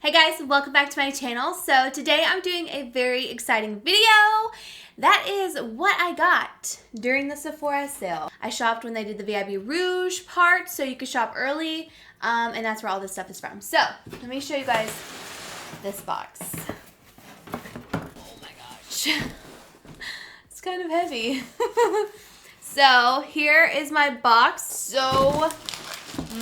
Hey guys, welcome back to my channel. So today I'm doing a very exciting video. That is what I got during the Sephora sale. I shopped when they did the VIB Rouge part, so you could shop early, and that's where all this stuff is from. So let me show you guys this box. Oh my gosh, it's kind of heavy. So here is my box. So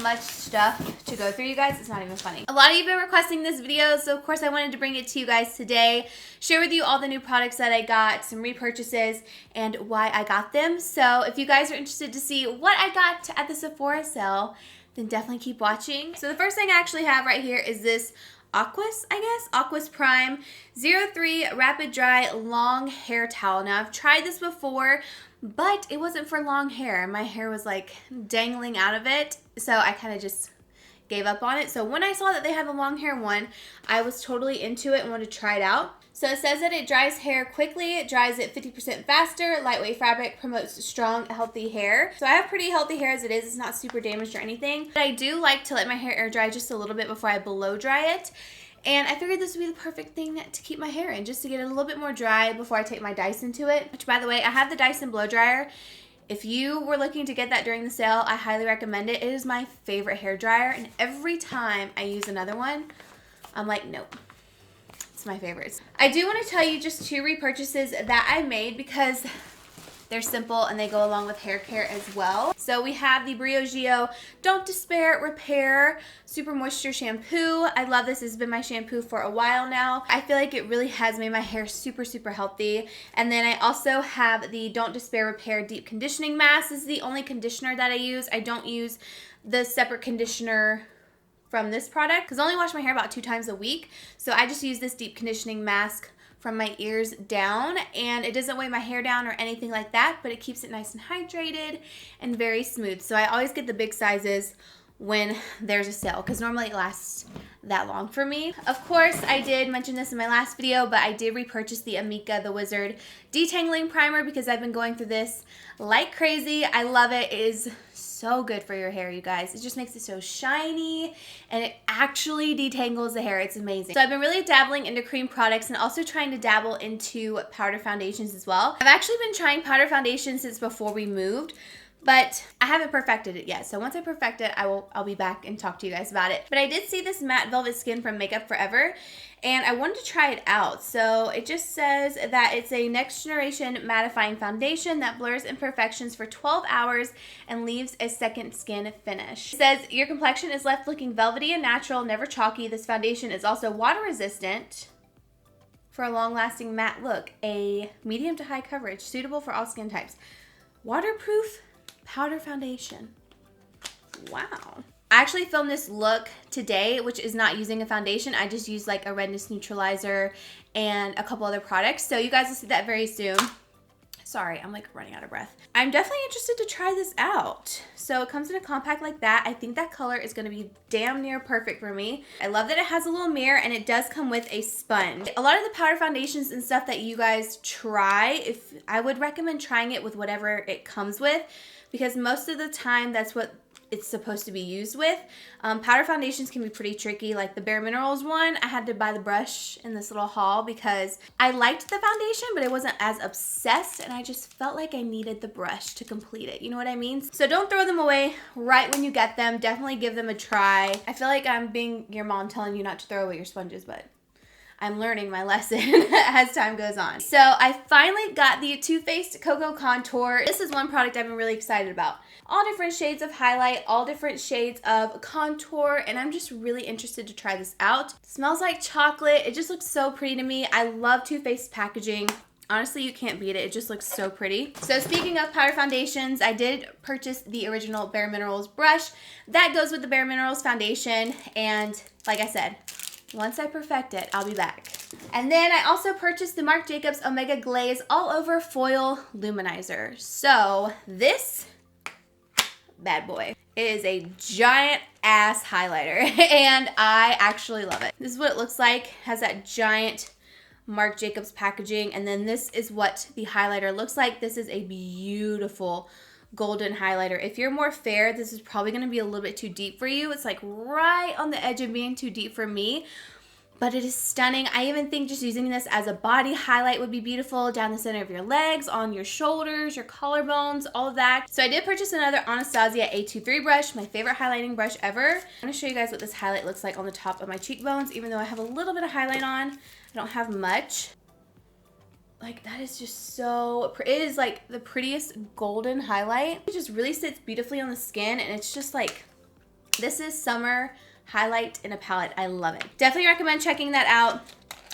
much stuff to go through, you guys. It's not even funny. A lot of you have been requesting this video, so of course I wanted to bring it to you guys today, share with you all the new products that I got, some repurchases, and why I got them. So if you guys are interested to see what I got at the Sephora sale, then definitely keep watching. So the first thing I actually have right here is this Aquos, Aquos Prime 03 Rapid Dry Long Hair Towel. Now I've tried this before, but it wasn't for long hair. My hair was like dangling out of it, so I kind of just gave up on it. So when I saw that they had the long hair one, I was totally into it and wanted to try it out. So it says that it dries hair quickly, it dries it 50% faster, lightweight fabric, promotes strong, healthy hair. So I have pretty healthy hair as it is. It's not super damaged or anything. But I do like to let my hair air dry just a little bit before I blow dry it. And I figured this would be the perfect thing to keep my hair in, just to get it a little bit more dry before I take my Dyson to it. Which, by the way, I have the Dyson blow dryer. If you were looking to get that during the sale, I highly recommend it. It is my favorite hair dryer, and every time I use another one, I'm like, nope. It's my favorites. I do want to tell you just two repurchases that I made because they're simple and they go along with hair care as well. So we have the Briogeo Don't Despair Repair Super Moisture Shampoo. I love this. This has been my shampoo for a while now. I feel like it really has made my hair super, super healthy. And then I also have the Don't Despair Repair Deep Conditioning Mask. This is the only conditioner that I use. I don't use the separate conditioner from this product because I only wash my hair about 2 times a week. So I just use this deep conditioning mask from my ears down, and it doesn't weigh my hair down or anything like that, but it keeps it nice and hydrated and very smooth. So I always get the big sizes when there's a sale because normally it lasts that long for me. Of course, I did mention this in my last video, but I did repurchase the Amika the Wizard Detangling Primer because I've been going through this like crazy. I love it. It is so good for your hair, you guys. It just makes it so shiny, and it actually detangles the hair. It's amazing. So I've been really dabbling into cream products and also trying to dabble into powder foundations as well. I've actually been trying powder foundation since before we moved, but I haven't perfected it yet. So once I perfect it, I'll be back and talk to you guys about it. But I did see this Matte Velvet Skin from Makeup Forever, and I wanted to try it out. So it just says that it's a next generation mattifying foundation that blurs imperfections for 12 hours and leaves a second skin finish. It says your complexion is left looking velvety and natural, never chalky. This foundation is also water resistant for a long lasting matte look. A medium to high coverage, suitable for all skin types. Waterproof powder foundation. Wow. I actually filmed this look today, which is not using a foundation. I just used like a redness neutralizer and a couple other products. So you guys will see that very soon. Sorry, I'm like running out of breath. I'm definitely interested to try this out. So it comes in a compact like that. I think that color is gonna be damn near perfect for me. I love that it has a little mirror and it does come with a sponge. A lot of the powder foundations and stuff that you guys try, I would recommend trying it with whatever it comes with, because most of the time that's what it's supposed to be used with. Powder foundations can be pretty tricky. Like the Bareminerals one, I had to buy the brush in this little haul because I liked the foundation, but I wasn't as obsessed, and I just felt like I needed the brush to complete it. You know what I mean? So don't throw them away right when you get them. Definitely give them a try. I feel like I'm being your mom telling you not to throw away your sponges, but I'm learning my lesson as time goes on. So I finally got the Too Faced Cocoa Contour. This is one product I've been really excited about. All different shades of highlight, all different shades of contour, and I'm just really interested to try this out. It smells like chocolate. It just looks so pretty to me. I love Too Faced packaging. Honestly, you can't beat it. It just looks so pretty. So speaking of powder foundations, I did purchase the original Bareminerals brush. That goes with the Bareminerals foundation, and like I said, once I perfect it, I'll be back. And then I also purchased the Marc Jacobs Omega Glaze All Over Foil Luminizer. So this bad boy is a giant ass highlighter, and I actually love it. This is what it looks like. It has that giant Marc Jacobs packaging, and then this is what the highlighter looks like. This is a beautiful golden highlighter. If you're more fair, this is probably going to be a little bit too deep for you. It's like right on the edge of being too deep for me. but it is stunning. I even think just using this as a body highlight would be beautiful down the center of your legs, on your shoulders, your collarbones, all of that. So I did purchase another Anastasia A23 brush, my favorite highlighting brush ever. I'm gonna show you guys what this highlight looks like on the top of my cheekbones, even though I have a little bit of highlight on. I don't have much. Like, that is just so, it is like the prettiest golden highlight. It just really sits beautifully on the skin, and it's just like, this is summer highlight in a palette. I love it. Definitely recommend checking that out.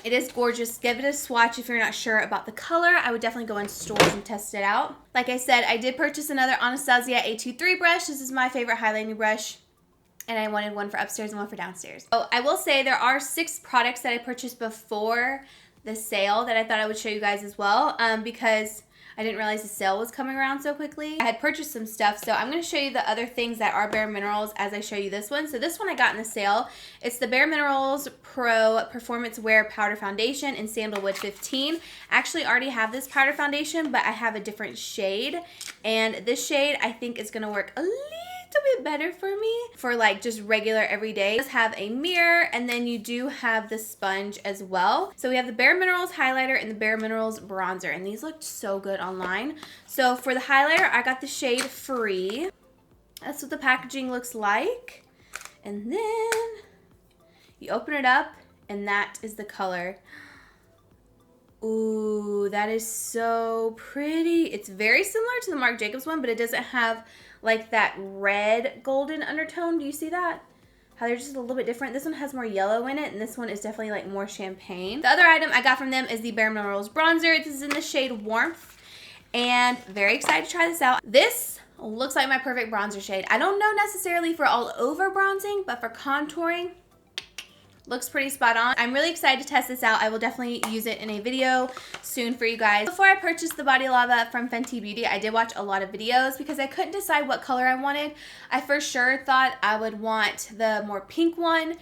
It is gorgeous. Give it a swatch if you're not sure about the color. I would definitely go in stores and test it out. Like I said, I did purchase another Anastasia A23 brush. This is my favorite highlighting brush, and I wanted one for upstairs and one for downstairs. Oh, I will say there are 6 products that I purchased before the sale that I thought I would show you guys as well, because I didn't realize the sale was coming around so quickly. I had purchased some stuff, so I'm going to show you the other things that are Bareminerals as I show you this one. So this one I got in the sale. It's the Bareminerals Pro Performance Wear Powder Foundation in Sandalwood 15. I actually already have this powder foundation, but I have a different shade, and this shade I think is going to work a little bit better for me for like just regular everyday. It does have a mirror, and then you do have the sponge as well. So we have the Bareminerals highlighter and the Bareminerals bronzer, and these looked so good online. So for the highlighter, I got the shade Free. That's what the packaging looks like. And then you open it up, and that is the color. Ooh, that is so pretty. It's very similar to the Marc Jacobs one, but it doesn't have like that red golden undertone. Do you see that? How they're just a little bit different. This one has more yellow in it, and this one is definitely like more champagne. The other item I got from them is the Bareminerals Bronzer. This is in the shade Warmth, and very excited to try this out. This looks like my perfect bronzer shade. I don't know necessarily for all over bronzing, but for contouring, looks pretty spot on. I'm really excited to test this out. I will definitely use it in a video soon for you guys. Before I purchased the Body Lava from Fenty Beauty, I did watch a lot of videos because I couldn't decide what color I wanted. I for sure thought I would want the more pink one.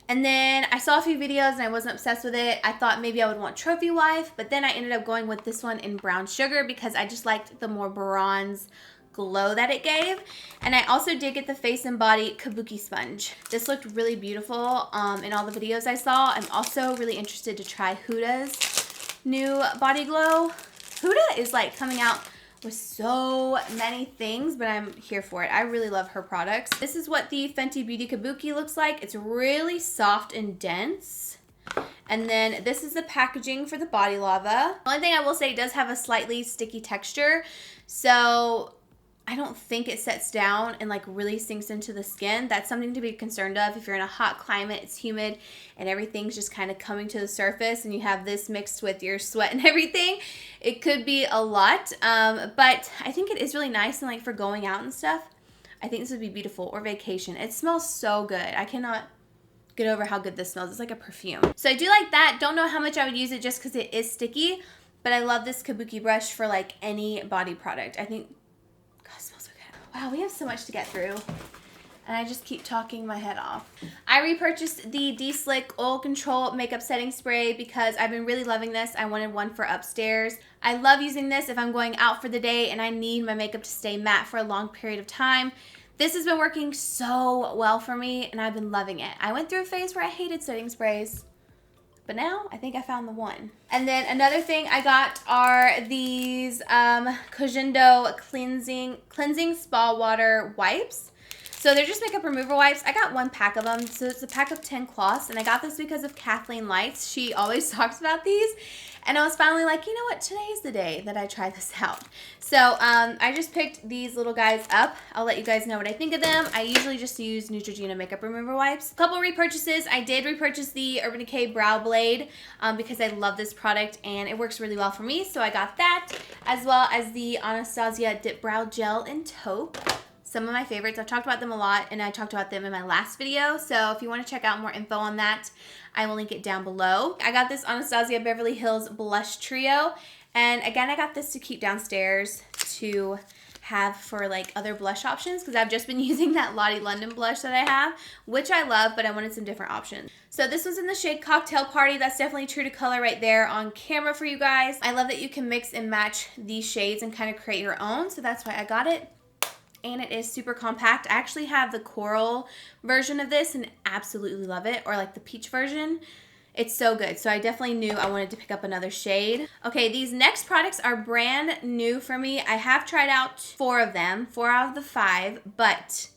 And then I saw a few videos and I wasn't obsessed with it. I thought maybe I would want Trophy Wife, but then I ended up going with this one in Brown Sugar because I just liked the more bronze glow that it gave. And I also did get the Face and Body Kabuki sponge. This looked really beautiful in all the videos I saw. I'm also really interested to try Huda's new body glow. Huda is like coming out with so many things, but I'm here for it. I really love her products. This is what the Fenty Beauty Kabuki looks like. It's really soft and dense. And then this is the packaging for the Body Lava. The only thing I will say, it does have a slightly sticky texture, so I don't think it sets down and like really sinks into the skin. That's something to be concerned of if you're in a hot climate, it's humid, and everything's just kind of coming to the surface, and you have this mixed with your sweat and everything. It could be a lot, but I think it is really nice, and like for going out and stuff, I think this would be beautiful, or vacation. It smells so good. I cannot get over how good this smells. It's like a perfume. So I do like that. Don't know how much I would use it just because it is sticky, but I love this Kabuki brush for like any body product. I think, God, it smells so good. Wow, we have so much to get through, and I just keep talking my head off. I repurchased the De-Slick Oil Control Makeup Setting Spray because I've been really loving this. I wanted one for upstairs. I love using this if I'm going out for the day and I need my makeup to stay matte for a long period of time. This has been working so well for me, and I've been loving it. I went through a phase where I hated setting sprays, but now I think I found the one. And then another thing I got are these Cogendo cleansing spa water wipes. So they're just makeup remover wipes. I got one pack of them, so it's a pack of 10 cloths, and I got this because of Kathleen Lights. She always talks about these, and I was finally like, you know what, today's the day that I try this out. So I just picked these little guys up. I'll let you guys know what I think of them. I usually just use Neutrogena makeup remover wipes. A couple repurchases. I did repurchase the Urban Decay Brow Blade because I love this product and it works really well for me, so I got that, as well as the Anastasia Dip Brow Gel in Taupe. Some of my favorites. I've talked about them a lot, and I talked about them in my last video, so if you want to check out more info on that, I will link it down below. I got this Anastasia Beverly Hills Blush Trio, and again, I got this to keep downstairs to have for like other blush options, because I've just been using that Lottie London blush that I have, which I love, but I wanted some different options. So this was in the shade Cocktail Party. That's definitely true to color right there on camera for you guys. I love that you can mix and match these shades and kind of create your own, so that's why I got it. And it is super compact. I actually have the coral version of this and absolutely love it, or like the peach version. It's so good. So I definitely knew I wanted to pick up another shade. Okay, these next products are brand new for me. I have tried out 4 of them, 4 out of the 5, but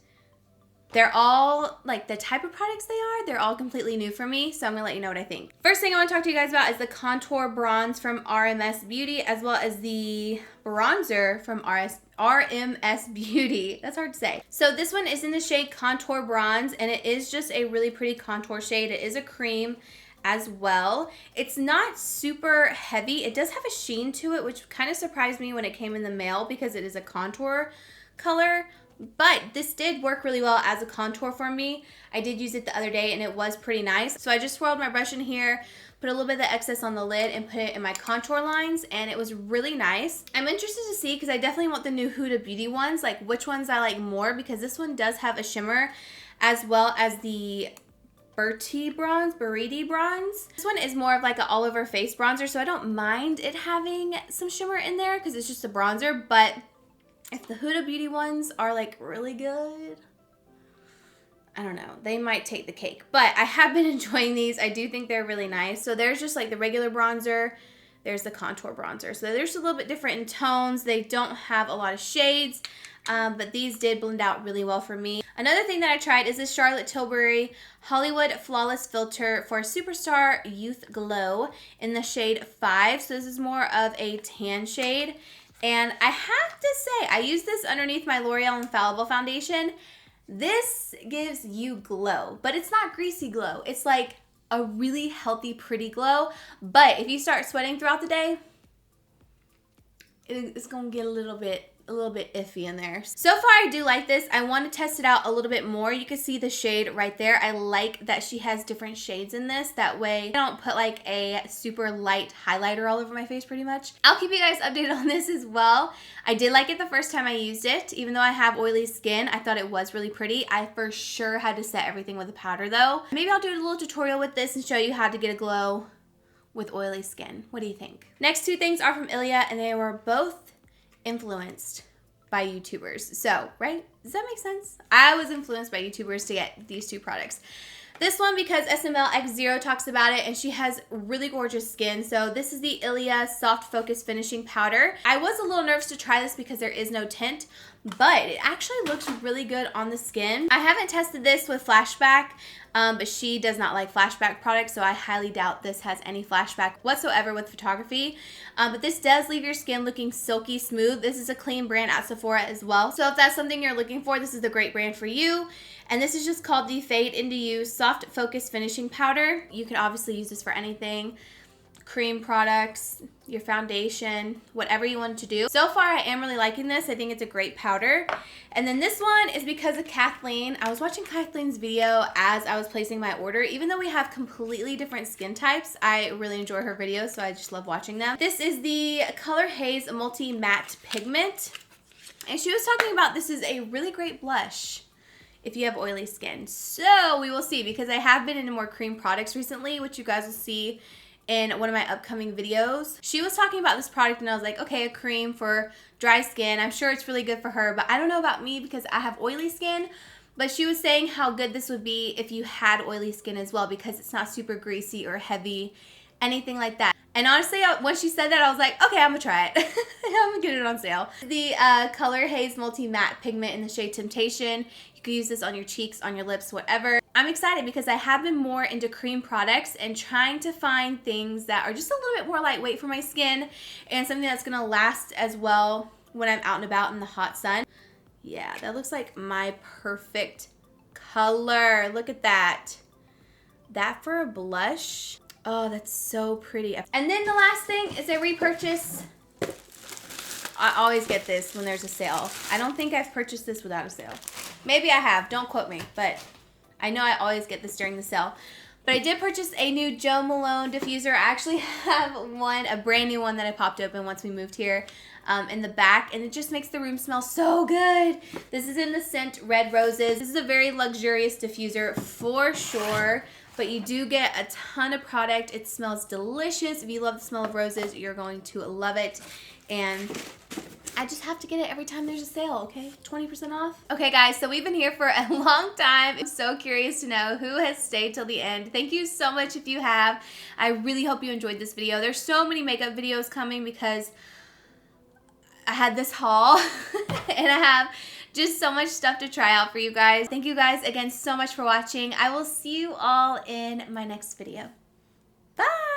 they're all, like, the type of products they are, they're all completely new for me, so I'm gonna let you know what I think. First thing I wanna talk to you guys about is the Contour Bronze from RMS Beauty, as well as the bronzer from RMS Beauty. That's hard to say. So this one is in the shade Contour Bronze, and it is just a really pretty contour shade. It is a cream as well. It's not super heavy. It does have a sheen to it, which kind of surprised me when it came in the mail because it is a contour color. But this did work really well as a contour for me. I did use it the other day and it was pretty nice. So I just swirled my brush in here, put a little bit of the excess on the lid and put it in my contour lines, and it was really nice. I'm interested to see because I definitely want the new Huda Beauty ones, like which ones I like more, because this one does have a shimmer as well as the Bertie bronze. This one is more of like an all over face bronzer, so I don't mind it having some shimmer in there because it's just a bronzer, but if the Huda Beauty ones are like really good, I don't know, they might take the cake. But I have been enjoying these. I do think they're really nice. So there's just like the regular bronzer, there's the contour bronzer. So they're just a little bit different in tones. They don't have a lot of shades, but these did blend out really well for me. Another thing that I tried is this Charlotte Tilbury Hollywood Flawless Filter for Superstar Youth Glow in the shade 5. So this is more of a tan shade. And I have to say, I use this underneath my L'Oreal Infallible foundation. This gives you glow, but it's not greasy glow. It's like a really healthy, pretty glow. But if you start sweating throughout the day, it's gonna get a little bit iffy in there. So far, I do like this. I want to test it out a little bit more. You can see the shade right there. I like that she has different shades in this. That way, I don't put like a super light highlighter all over my face pretty much. I'll keep you guys updated on this as well. I did like it the first time I used it. Even though I have oily skin, I thought it was really pretty. I for sure had to set everything with a powder though. Maybe I'll do a little tutorial with this and show you how to get a glow with oily skin. What do you think? Next 2 things are from Ilia, and they were both influenced by YouTubers. So, right? Does that make sense? I was influenced by YouTubers to get these 2 products. This one because SML X0 talks about it, and she has really gorgeous skin. So this is the Ilia Soft Focus Finishing Powder. I was a little nervous to try this because there is no tint, but it actually looks really good on the skin. I haven't tested this with flashback, but she does not like flashback products, so I highly doubt this has any flashback whatsoever with photography. But this does leave your skin looking silky smooth. This is a clean brand at Sephora as well. So if that's something you're looking for, this is the great brand for you. And this is just called the Fade Into You Soft Focus Finishing Powder. You can obviously use this for anything. Cream products, your foundation, whatever you want to do. So far, I am really liking this. I think it's a great powder. And then this one is because of Kathleen. I was watching Kathleen's video as I was placing my order. Even though we have completely different skin types, I really enjoy her videos, so I just love watching them. This is the Color Haze Multi Matte Pigment. And she was talking about this is a really great blush if you have oily skin. So we will see, because I have been into more cream products recently, which you guys will see in one of my upcoming videos. She was talking about this product and I was like, okay, a cream for dry skin. I'm sure it's really good for her, but I don't know about me because I have oily skin. But she was saying how good this would be if you had oily skin as well, because it's not super greasy or heavy, anything like that. And honestly, when she said that, I was like, okay, I'm gonna try it. I'm gonna get it on sale. The Color Haze Multi Matte Pigment in the shade Temptation. You can use this on your cheeks, on your lips, whatever. I'm excited because I have been more into cream products and trying to find things that are just a little bit more lightweight for my skin and something that's gonna last as well when I'm out and about in the hot sun. Yeah, that looks like my perfect color. Look at that. That for a blush. Oh, that's so pretty. And then the last thing is a repurchase. I always get this when there's a sale. I don't think I've purchased this without a sale. Maybe I have, don't quote me, but I know I always get this during the sale. But I did purchase a new Joe Malone diffuser. I actually have one, a brand new one that I popped open once we moved here in the back, and it just makes the room smell so good. This is in the scent Red Roses. This is a very luxurious diffuser for sure, but you do get a ton of product. It smells delicious. If you love the smell of roses, you're going to love it. And I just have to get it every time there's a sale, okay? 20% off. Okay, guys, so we've been here for a long time. I'm so curious to know who has stayed till the end. Thank you so much if you have. I really hope you enjoyed this video. There's so many makeup videos coming because I had this haul and I have just so much stuff to try out for you guys. Thank you guys again so much for watching. I will see you all in my next video. Bye!